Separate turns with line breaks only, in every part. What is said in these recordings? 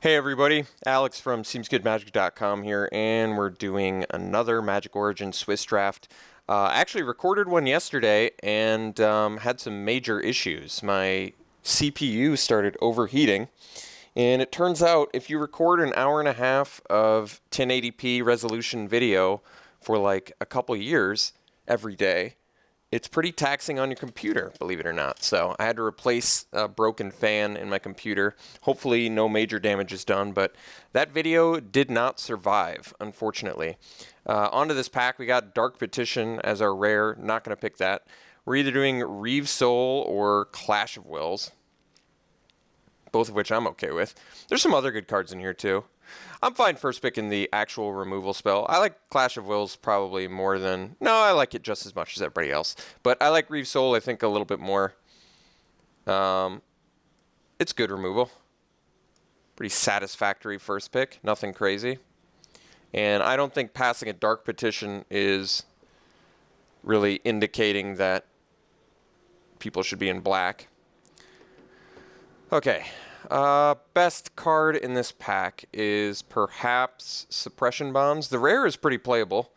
Hey everybody, Alex from SeemsGoodMagic.com here, and we're doing another Magic Origins Swiss draft. I actually recorded one yesterday and had some major issues. My CPU started overheating, and it turns out if you record an hour and a half of 1080p resolution video for like a couple years every day, it's pretty taxing on your computer, believe it or not. So I had to replace a broken fan in my computer. Hopefully no major damage is done, but that video did not survive, unfortunately. Onto this pack, we got Dark Petition as our rare. Not going to pick that. We're either doing Reeve Soul or Clash of Wills, both of which I'm okay with. There's some other good cards in here too. I'm fine first picking the actual removal spell. I like Clash of Wills probably more than... No, I like it just as much as everybody else. But I like Reeve Soul, I think, a little bit more. It's good removal. Pretty satisfactory first pick. Nothing crazy. And I don't think passing a Dark Petition is really indicating that people should be in black. Okay. Best card in this pack is perhaps Suppression Bonds. The rare is pretty playable.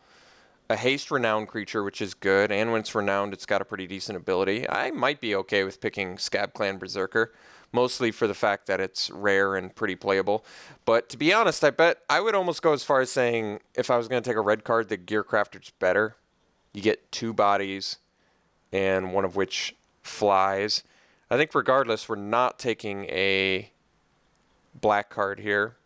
A haste renowned creature, which is good, and when it's renowned, it's got a pretty decent ability. I might be okay with picking Scab Clan Berserker, mostly for the fact that it's rare and pretty playable. But to be honest, I bet I would almost go as far as saying if I was going to take a red card, the Gearcrafter's better. You get 2 bodies, and one of which flies. I think regardless, we're not taking a black card here.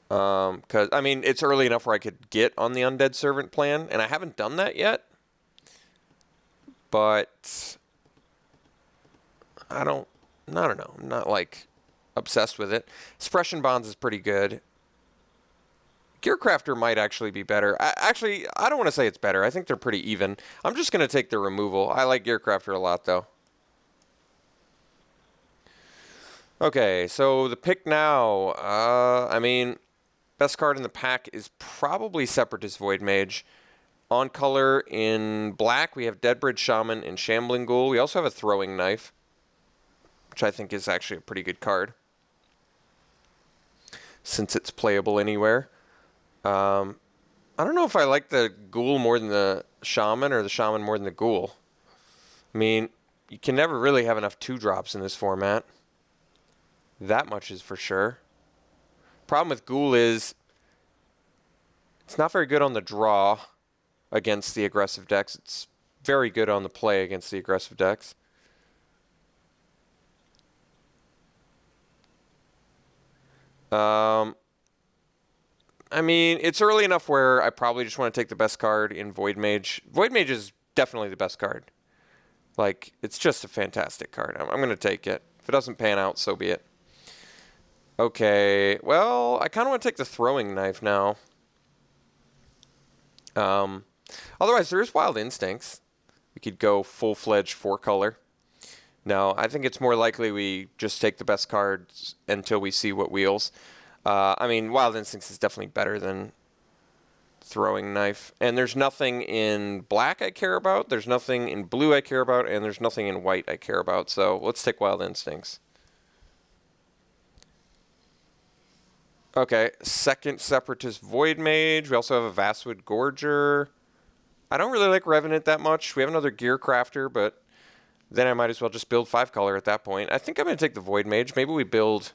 Because, I mean, it's early enough where I could get on the Undead Servant plan, and I haven't done that yet. But I don't know. I'm not, like, obsessed with it. Suppression Bonds is pretty good. Gearcrafter might actually be better. I don't want to say it's better. I think they're pretty even. I'm just going to take the removal. I like Gearcrafter a lot, though. Okay, so the pick now. I mean, best card in the pack is probably Separatist Void Mage. On color in black, we have Deadbridge Shaman and Shambling Ghoul. We also have a Throwing Knife, which I think is actually a pretty good card, since it's playable anywhere. I don't know if I like the Ghoul more than the Shaman or the Shaman more than the Ghoul. I mean, you can never really have enough 2-drops in this format. That much is for sure. Problem with Ghoul is it's not very good on the draw against the aggressive decks. It's very good on the play against the aggressive decks. I mean, it's early enough where I probably just want to take the best card in Void Mage. Void Mage is definitely the best card. Like, it's just a fantastic card. I'm going to take it. If it doesn't pan out, so be it. Okay, well, I kind of want to take the Throwing Knife now. Otherwise, there is Wild Instincts. We could go full-fledged 4-color. No, I think it's more likely we just take the best cards until we see what wheels. I mean, Wild Instincts is definitely better than Throwing Knife. And there's nothing in black I care about, there's nothing in blue I care about, and there's nothing in white I care about. So let's take Wild Instincts. Okay, second Separatist Void Mage. We also have a Vastwood Gorger. I don't really like Revenant that much. We have another Gearcrafter, but then I might as well just build 5-color at that point. I think I'm going to take the Void Mage. Maybe we build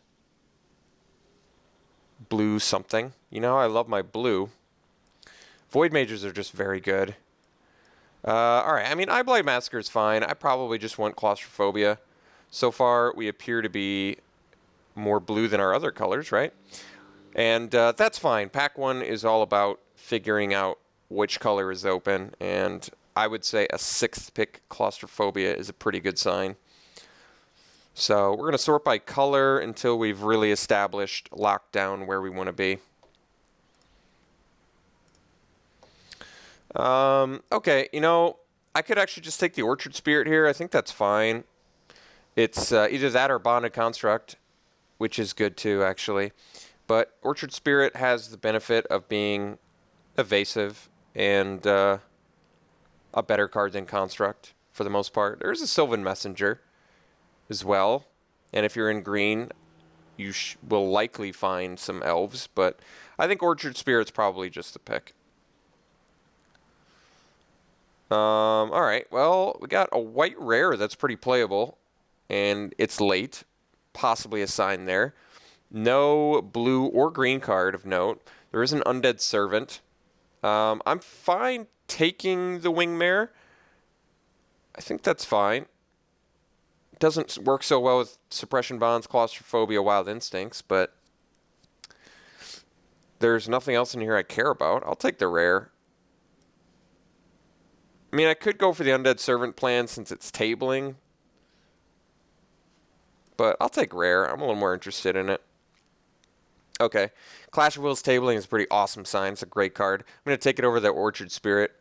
blue something. You know, I love my blue. Void Mages are just very good. Alright, I mean, Eyeblight Massacre is fine. I probably just want Claustrophobia. So far, we appear to be more blue than our other colors, right? And that's fine. Pack 1 is all about figuring out which color is open, and I would say a 6th pick Claustrophobia is a pretty good sign. So we're going to sort by color until we've really established, locked down where we want to be. Okay, you know, I could actually just take the Orchard Spirit here. I think that's fine. It's either that or Bonded Construct, which is good too, actually. But Orchard Spirit has the benefit of being evasive and a better card than Construct for the most part. There's a Sylvan Messenger as well. And if you're in green, you will likely find some elves, but I think Orchard Spirit's probably just the pick. All right, well, we got a white rare that's pretty playable, and it's late. Possibly a sign there. No blue or green card of note. There is an Undead Servant. I'm fine taking the Wingmare. I think that's fine. Doesn't work so well with Suppression Bonds, Claustrophobia, Wild Instincts, but there's nothing else in here I care about. I'll take the rare. I mean, I could go for the Undead Servant plan since it's tabling, but I'll take rare. I'm a little more interested in it. Okay. Clash of Wills tabling is a pretty awesome sign. It's a great card. I'm going to take it over the Orchard Spirit.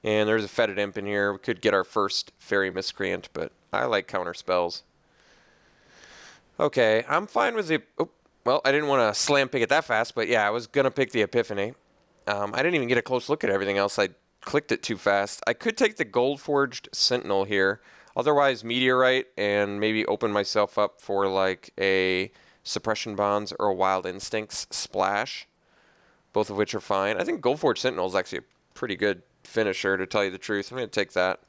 And there's a Fetid Imp in here. We could get our first Fairy Miscreant, but I like counter spells. Okay, I'm fine with the... Oh, well, I didn't want to slam pick it that fast, but yeah, I was going to pick the Epiphany. I didn't even get a close look at everything else. I clicked it too fast. I could take the Gold Forged Sentinel here. Otherwise, Meteorite, and maybe open myself up for like a Suppression Bonds or a Wild Instincts splash, both of which are fine. I think Gold Forged Sentinel is actually a pretty good finisher, to tell you the truth. I'm going to take that.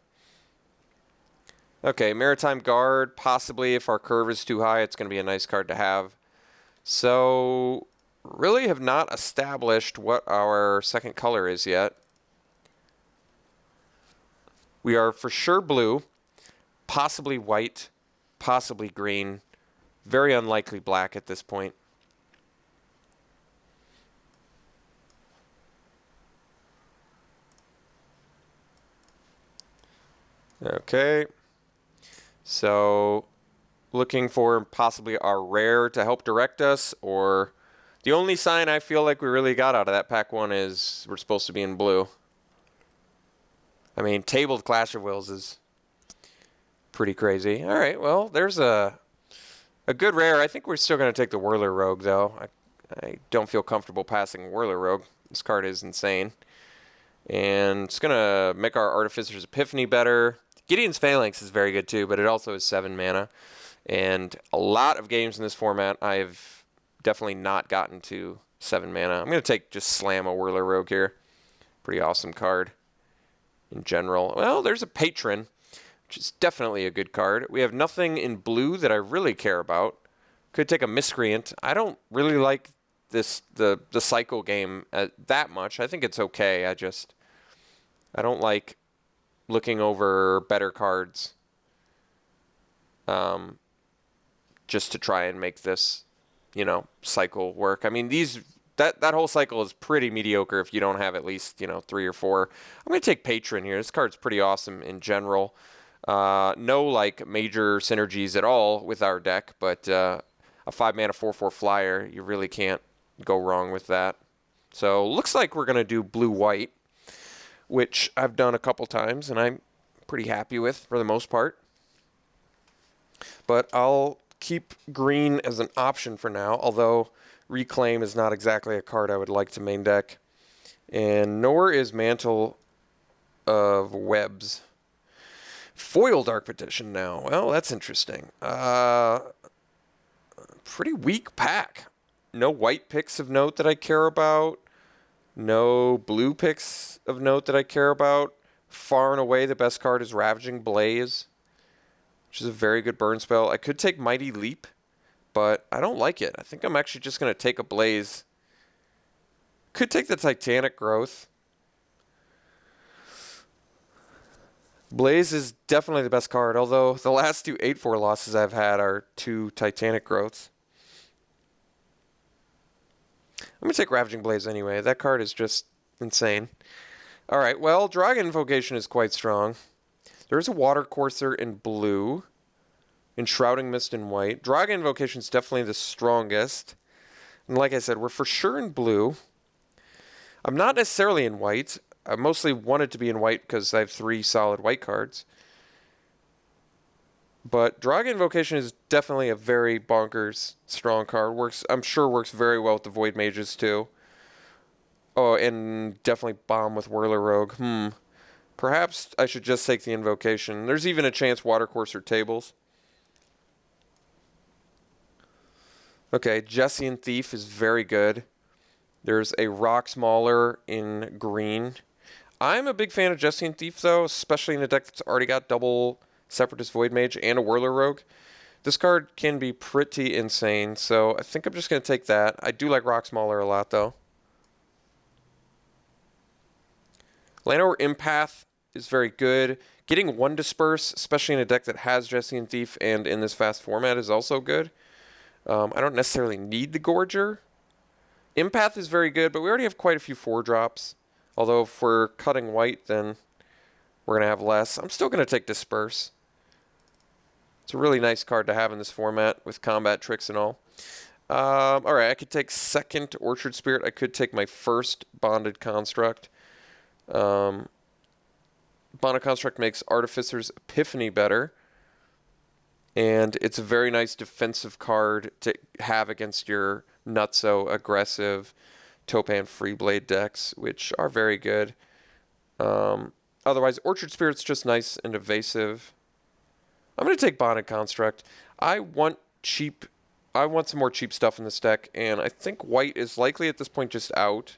Okay, Maritime Guard, possibly if our curve is too high, it's going to be a nice card to have. So, really have not established what our second color is yet. We are for sure blue, possibly white, possibly green, very unlikely black at this point. Okay, so looking for possibly our rare to help direct us, or the only sign I feel like we really got out of that pack one is we're supposed to be in blue. I mean, tabled Clash of Wills is pretty crazy. All right, well, there's a good rare. I think we're still going to take the Whirler Rogue, though. I don't feel comfortable passing Whirler Rogue. This card is insane. And it's going to make our Artificer's Epiphany better. Gideon's Phalanx is very good too, but it also is 7 mana. And a lot of games in this format, I've definitely not gotten to 7 mana. I'm going to just slam a Whirler Rogue here. Pretty awesome card in general. Well, there's a Patron, which is definitely a good card. We have nothing in blue that I really care about. Could take a Miscreant. I don't really like the cycle game that much. I think it's okay. I don't like looking over better cards just to try and make this, cycle work. I mean, that whole cycle is pretty mediocre if you don't have at least, 3 or 4. I'm going to take Patron here. This card's pretty awesome in general. No, major synergies at all with our deck, but a 5-mana 4/4 flyer, you really can't go wrong with that. So, looks like we're going to do blue-white, which I've done a couple times, and I'm pretty happy with for the most part. But I'll keep green as an option for now, although Reclaim is not exactly a card I would like to main deck. And nor is Mantle of Webs. Foil Dark Petition now. Well, that's interesting. Pretty weak pack. No white picks of note that I care about. No blue picks of note that I care about. Far and away, the best card is Ravaging Blaze, which is a very good burn spell. I could take Mighty Leap, but I don't like it. I think I'm actually just going to take a Blaze. Could take the Titanic Growth. Blaze is definitely the best card, although the last 2 8/4 losses I've had are 2 Titanic Growths. I'm going to take Ravaging Blaze anyway. That card is just insane. All right, well, Dragon Invocation is quite strong. There's a Water Courser in blue, Enshrouding Mist in white. Dragon Invocation is definitely the strongest. And like I said, we're for sure in blue. I'm not necessarily in white. I mostly wanted to be in white because I have 3 solid white cards. But Dragon Invocation is definitely a very bonkers strong card. I'm sure works very well with the Void Mages too. Oh, and definitely bomb with Whirler Rogue. Perhaps I should just take the Invocation. There's even a chance Water Courser tables. Okay, Jesse and Thief is very good. There's a Rocks Mauler in green. I'm a big fan of Jesse and Thief, though, especially in a deck that's already got double Separatist Void Mage and a Whirler Rogue. This card can be pretty insane, so I think I'm just going to take that. I do like Rocks Mauler a lot, though. Llanowar Empath is very good. Getting one Disperse, especially in a deck that has Jesse and Thief and in this fast format, is also good. I don't necessarily need the Gorger. Empath is very good, but we already have quite a few 4-drops. Although if we're cutting white, then we're going to have less. I'm still going to take Disperse. It's a really nice card to have in this format with combat tricks and all. Alright, I could take second Orchard Spirit. I could take my first Bonded Construct. Bonded Construct makes Artificer's Epiphany better. And it's a very nice defensive card to have against your nutso aggressive Topan Freeblade decks, which are very good. Otherwise, Orchard Spirit's just nice and evasive. I'm going to take Bonded Construct. I want some more cheap stuff in this deck, and I think white is likely at this point just out.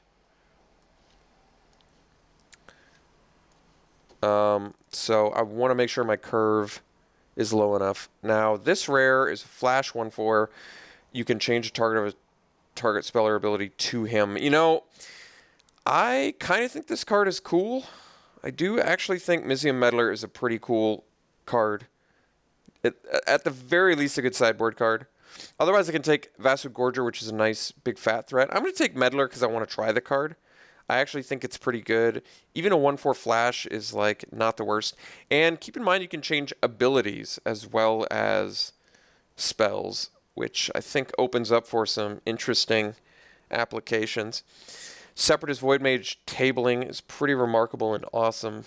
So I want to make sure my curve is low enough. Now, this rare is a Flash 1/4. You can change the target of a target spell or ability to him. You know, I kind of think this card is cool. I do actually think Mizzium Meddler is a pretty cool card. At the very least, a good sideboard card. Otherwise, I can take Vasu Gorger, which is a nice big fat threat. I'm going to take Meddler because I want to try the card. I actually think it's pretty good. Even a 1/4 Flash is like not the worst. And keep in mind you can change abilities as well as spells, which I think opens up for some interesting applications. Separatist Void Mage tabling is pretty remarkable and awesome.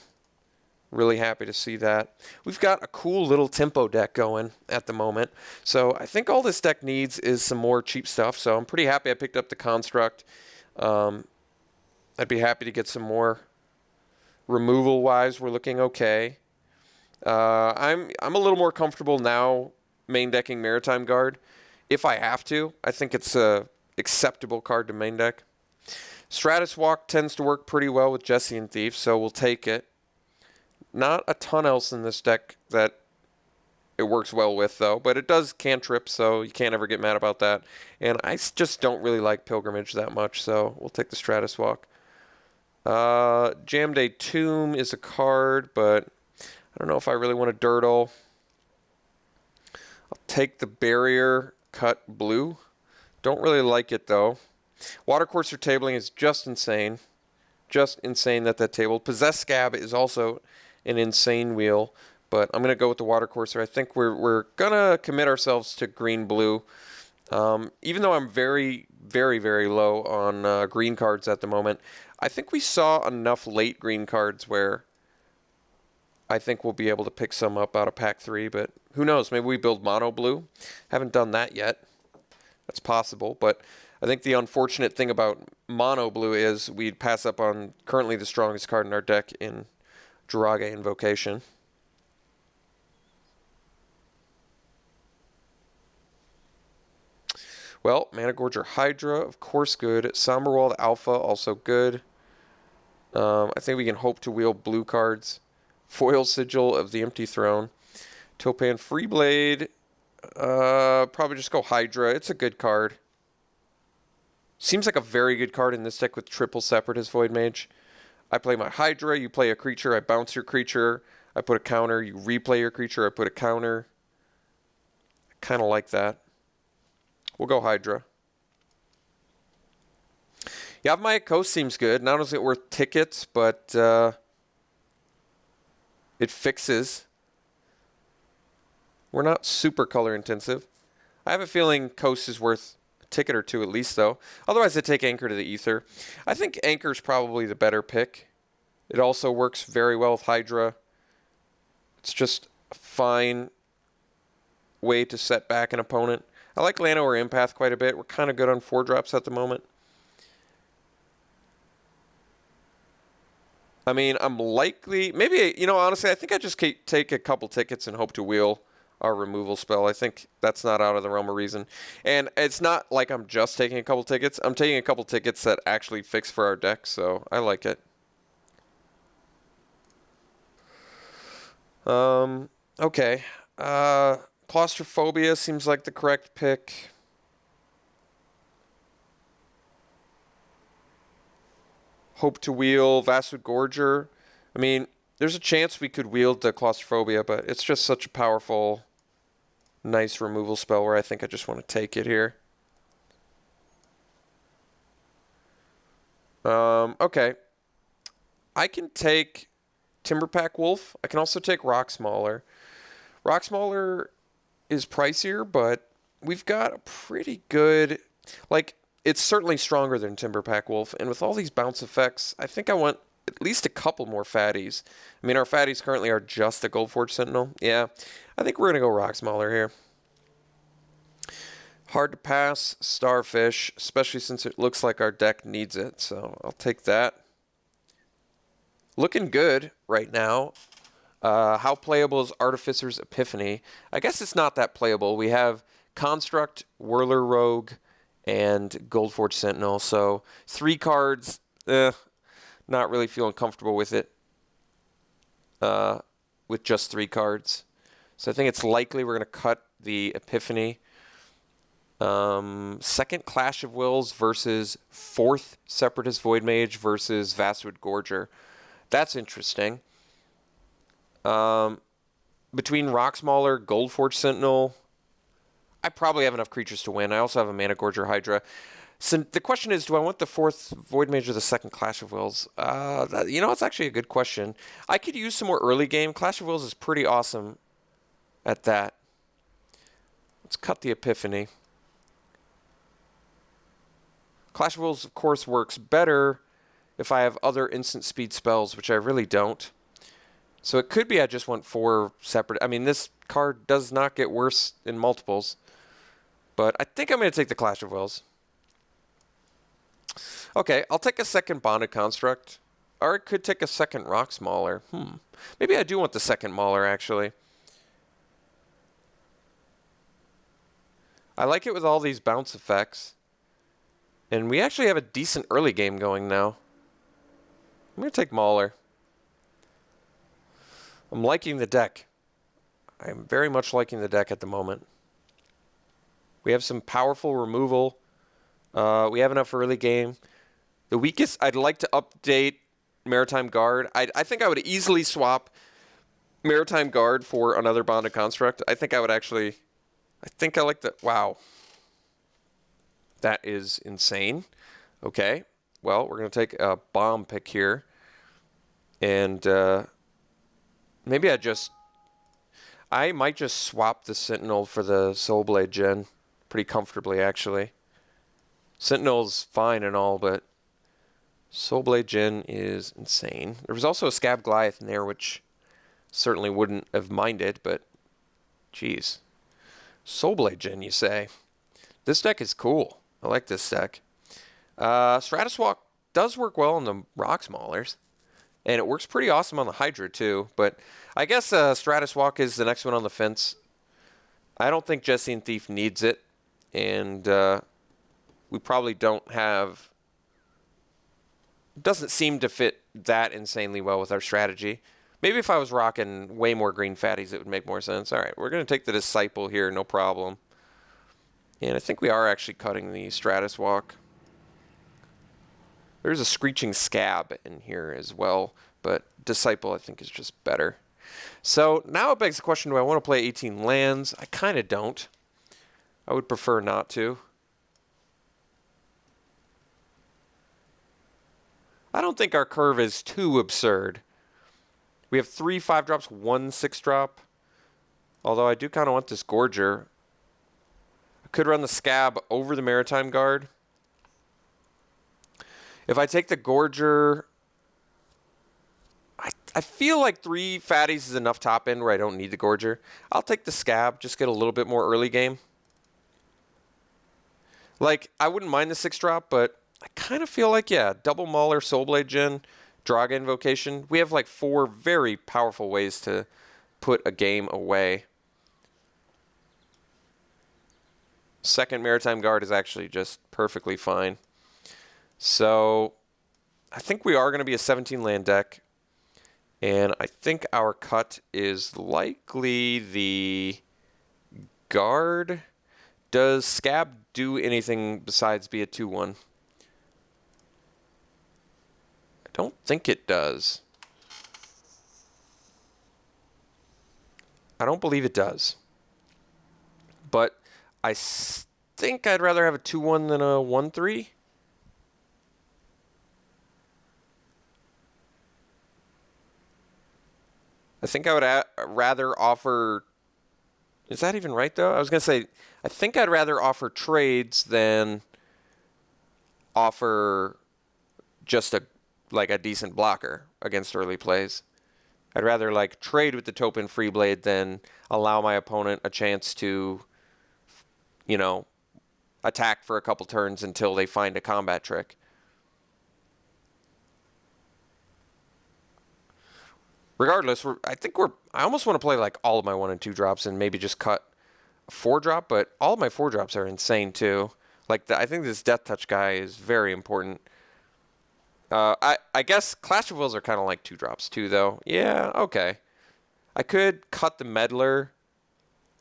Really happy to see that. We've got a cool little tempo deck going at the moment. So I think all this deck needs is some more cheap stuff. So I'm pretty happy I picked up the Construct. I'd be happy to get some more. Removal-wise, we're looking okay. I'm a little more comfortable now main decking Maritime Guard. If I have to, I think it's a acceptable card to main deck. Stratus Walk tends to work pretty well with Jesse and Thief, so we'll take it. Not a ton else in this deck that it works well with, though, but it does cantrip, so you can't ever get mad about that. And I just don't really like Pilgrimage that much, so we'll take the Stratus Walk. Jam Day Tomb is a card, but I don't know if I really want to dirtle. I'll take the Barrier Cut Blue. Don't really like it, though. Watercourser tabling is just insane. Just insane that table. Possessed Scab is also an insane wheel, but I'm going to go with the Watercourser. I think we're going to commit ourselves to green-blue. Even though I'm very, very, very low on green cards at the moment, I think we saw enough late green cards where I think we'll be able to pick some up out of pack 3, but who knows? Maybe we build mono blue. Haven't done that yet. That's possible, but I think the unfortunate thing about mono blue is we'd pass up on currently the strongest card in our deck in Jirage Invocation. Well, Mana Gorger Hydra, of course, good. Somberwald Alpha, also good. I think we can hope to wheel blue cards. Foil Sigil of the Empty Throne. Topan Freeblade. Probably just go Hydra. It's a good card. Seems like a very good card in this deck with triple Separatist Void Mage. I play my Hydra, you play a creature, I bounce your creature, I put a counter, you replay your creature, I put a counter. I kind of like that. We'll go Hydra. Yavimaya Coast seems good. Not only is it worth tickets, but it fixes. We're not super color intensive. I have a feeling Coast is worth a ticket or two at least, though. Otherwise, I take Anchor to the Ether. I think Anchor's probably the better pick. It also works very well with Hydra. It's just a fine way to set back an opponent. I like Llanowar Empath quite a bit. We're kind of good on 4-drops at the moment. I mean, I'm likely... Maybe, you know, honestly, I think I just take a couple tickets and hope to wheel our removal spell. I think that's not out of the realm of reason. And it's not like I'm just taking a couple tickets. I'm taking a couple tickets that actually fix for our deck, so I like it. Okay. Claustrophobia seems like the correct pick. Hope to wheel Vasud Gorger. I mean, there's a chance we could wield the Claustrophobia, but it's just such a powerful, nice removal spell where I think I just want to take it here. Okay. I can take Timberpack Wolf. I can also take Rock Smaller. Rock Smaller is pricier, but we've got a pretty good, like, it's certainly stronger than Timberpack Wolf, and with all these bounce effects, I think I want at least a couple more fatties. I mean, our fatties currently are just a Goldforge Sentinel. Yeah, I think we're going to go Rock Smaller here. Hard to pass, Starfish, especially since it looks like our deck needs it, so I'll take that. Looking good right now. How playable is Artificer's Epiphany? I guess it's not that playable. We have Construct, Whirler Rogue, and Goldforge Sentinel. So 3 cards, not really feeling comfortable with it. With just 3 cards. So I think it's likely we're going to cut the Epiphany. Second Clash of Wills versus 4th Separatist Void Mage versus Vasud Gorger. That's interesting. Between Rock Smaller, Goldforge Sentinel, I probably have enough creatures to win. I also have a Mana Gorger Hydra. So the question is, do I want the 4th Void Mage or the 2nd Clash of Wills? It's actually a good question. I could use some more early game. Clash of Wills is pretty awesome at that. Let's cut the Epiphany. Clash of Wills, of course, works better if I have other instant speed spells, which I really don't. So it could be I just want 4 separate. I mean, this card does not get worse in multiples. But I think I'm going to take the Clash of Wills. Okay, I'll take a second Bonded Construct. Or I could take a second Rock Smaller. Maybe I do want the second Mauler, actually. I like it with all these bounce effects. And we actually have a decent early game going now. I'm going to take Mauler. I'm liking the deck. I'm very much liking the deck at the moment. We have some powerful removal. We have enough early game. The weakest, I'd like to update Maritime Guard. I think I would easily swap Maritime Guard for another Bonded Construct. I think I would actually... I think I like the... Wow. That is insane. Okay. Well, we're going to take a bomb pick here. And maybe I might just swap the Sentinel for the Soulblade Gen pretty comfortably, actually. Sentinel's fine and all, but Soulblade Gen is insane. There was also a Scab Goliath in there, which certainly wouldn't have minded, but geez. Soulblade Gen, you say? This deck is cool. I like this deck. Stratus Walk does work well on the Rock Smaulers. And it works pretty awesome on the Hydra, too. But I guess Stratus Walk is the next one on the fence. I don't think Jessian Thief needs it. And we probably don't have... Doesn't seem to fit that insanely well with our strategy. Maybe if I was rocking way more green fatties, it would make more sense. All right, we're going to take the Disciple here, no problem. And I think we are actually cutting the Stratus Walk. There's a Screeching Scab in here as well, but Disciple I think is just better. So now it begs the question, do I want to play 18 lands? I kind of don't. I would prefer not to. I don't think our curve is too absurd. We have 3 5-drops, 1 6-drop. Although I do kind of want this Gorger. I could run the Scab over the Maritime Guard. If I take the Gorger, I feel like 3 fatties is enough top end where I don't need the Gorger. I'll take the Scab, just get a little bit more early game. Like, I wouldn't mind the 6-drop, but I kind of feel like, yeah, double Mauler, Soulblade Gen, Draga Invocation. We have like 4 very powerful ways to put a game away. Second Maritime Guard is actually just perfectly fine. So I think we are going to be a 17 land deck. And I think our cut is likely the guard. Does Scab do anything besides be a 2/1? I don't think it does. I don't believe it does. But I think I'd rather have a 2/1 than a 1/3. I think I would rather offer... Is that even right, though? I was going to say, I think I'd rather offer trades than offer just a decent blocker against early plays. I'd rather like trade with the Topin Freeblade than allow my opponent a chance to, you know, attack for a couple turns until they find a combat trick. Regardless, I almost want to play like all of my 1 and 2 drops and maybe just cut a 4-drop, but all of my 4-drops are insane too. Like I think this Death Touch guy is very important. I guess Clash of Wills are kind of like 2-drops too, though. Yeah, okay. I could cut the Meddler.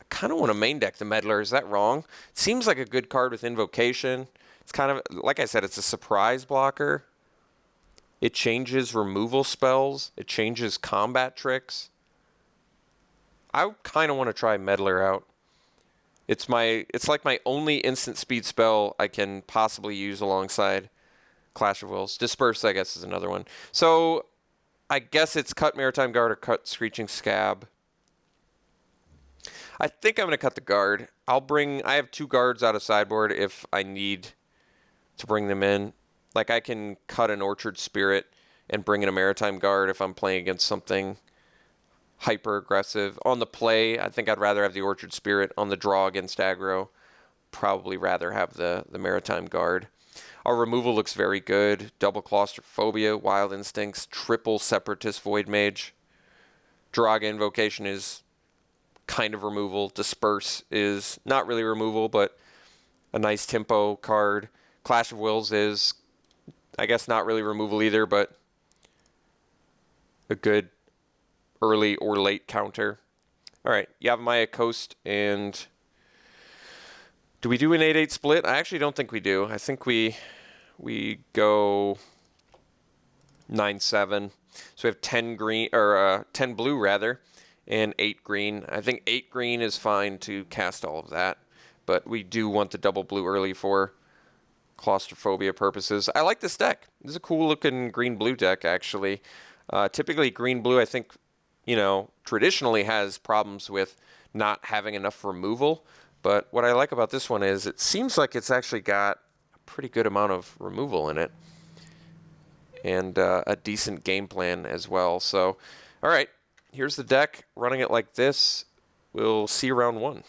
I kind of want to main deck the Meddler. Is that wrong? It seems like a good card with Invocation. It's kind of, like I said, it's a surprise blocker. It changes removal spells. It changes combat tricks. I kind of want to try Meddler out. It's like my only instant speed spell I can possibly use alongside Clash of Wills. Disperse, I guess, is another one. So I guess it's cut Maritime Guard or cut Screeching Scab. I think I'm going to cut the guard. I have 2 guards out of sideboard if I need to bring them in. Like I can cut an Orchard Spirit and bring in a Maritime Guard if I'm playing against something hyper aggressive. On the play, I think I'd rather have the Orchard Spirit. On the draw against aggro, probably rather have the Maritime Guard. Our removal looks very good. Double Claustrophobia, Wild Instincts, triple Separatist Void Mage. Draga Invocation is kind of removal. Disperse is not really removal, but a nice tempo card. Clash of Wills is, I guess, not really removal either, but a good early or late counter. All right, Yavimaya Coast, and do we do an 8-8 split? I actually don't think we do. I think we go 9-7. So we have 10 green, or 10 blue rather, and 8 green. I think 8 green is fine to cast all of that, but we do want the double blue early for claustrophobia purposes. I like this deck. This is a cool looking green-blue deck, actually. Typically, green-blue, I think, traditionally has problems with not having enough removal. But what I like about this one is it seems like it's actually got a pretty good amount of removal in it. And a decent game plan as well. So, all right, here's the deck. Running it like this. We'll see you round 1.